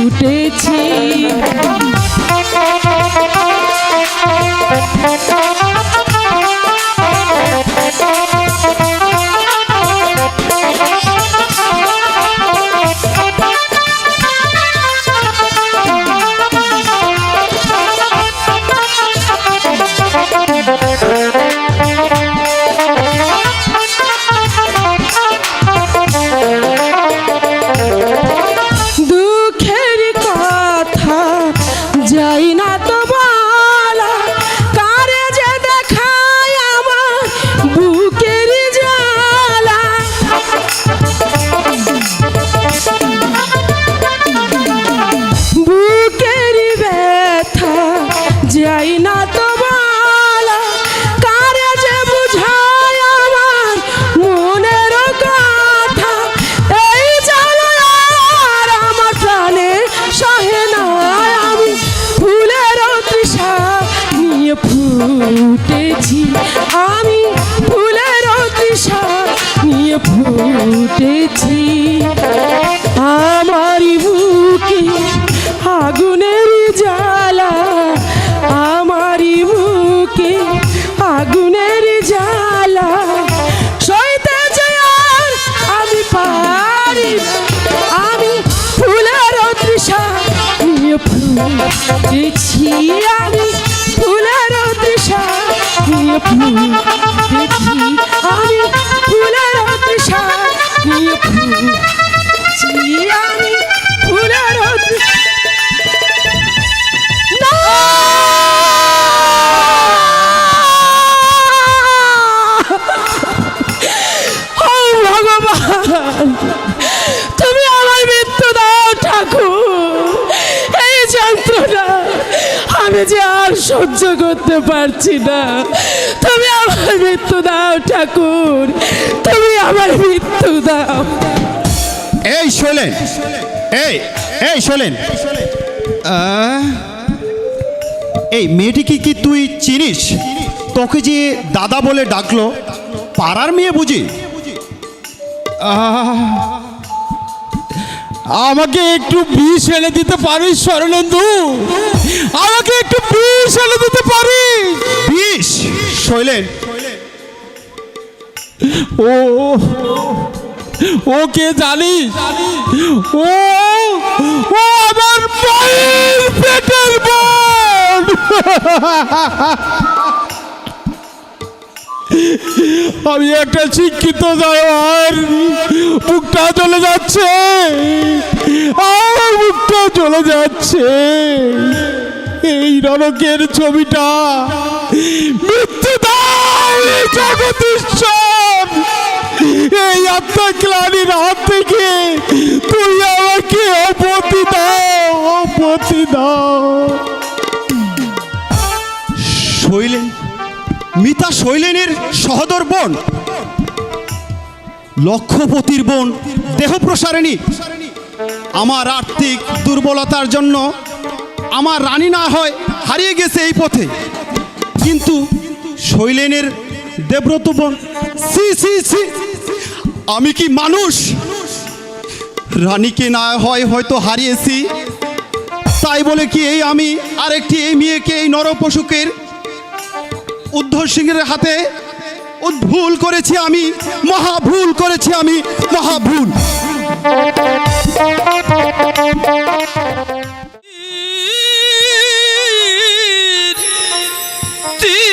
ফুটেছি। যাই না তো বলা কারে যে বুঝায় আমার মনের কথা, এই জ্বালা আর আমার প্রাণে সহে না। আমি ফুলের তৃষা নিয়ে ফুটেছি, আমি ফুলের তৃষা নিয়ে ফুটেছি। আমারই বুকে আগুনের জ্বালা, আমারই বুকে আগুনের জ্বালা, সইতে যে আর আমি পারি। আমি ফুলের তৃষা নিয়ে ফুটেছি, আমি ফুলের তৃষা নিয়ে ফুটেছি, আমি ফুলের তৃষা নিয়ে ফুটেছি, আমি ফুলের তৃষা। তুমি আমার মৃত্যু দাও ঠাকুর, এই যন্ত্রণা আমি যে আর সহ্য করতে পারছি না। তুমি আমার মৃত্যু দাও ঠাকুর, তুমি আমার মৃত্যু দাও। এই শোলেন, এই শোলেন, এই মেয়েটিকে কি তুই চিনিস? তোকে যে দাদা বলে ডাকলো, পাড়ার মেয়ে বুঝি? আমাকে একটু বিষ এনে দিতে পারিস স্বর্ণেন্দু? আমাকে একটু বিষ এনে দিতে পারিস? বিষ? শৈলেন, ও ও কে জানিস? ও ও আমার মায়ের পেটের বোন। আমি একটা শিক্ষিত জানোয়ার, বুকটা চলে যাচ্ছে, আমার বুকটা চলে যাচ্ছে। এই নরকের ছবিটা মৃত্যু দাও জগদীশ্বর, এই আত্মগ্লানির হাত থেকে তুই আমাকে অপতি দাও, অপতি দাও। শৈলেন, মিতা শৈলেনের সহদর বোন, লক্ষপতির বোন, দেহ প্রসারিণী। আমার আর্থিক দুর্বলতার জন্য আমার রানী না হয় হারিয়ে গেছে এই পথে, কিন্তু শৈলেনের দেবব্রত বোন, সি সি সি, আমি কি মানুষ? রানীকে না হয় হয়তো হারিয়েছি, তাই বলে কি এই আমি আরেকটি এই মেয়েকে এই নরপশুকের উদ্ধর সিংহের হাতে ভুল করেছি? আমি মহা ভুল করেছি, আমি মহা ভুল। তীর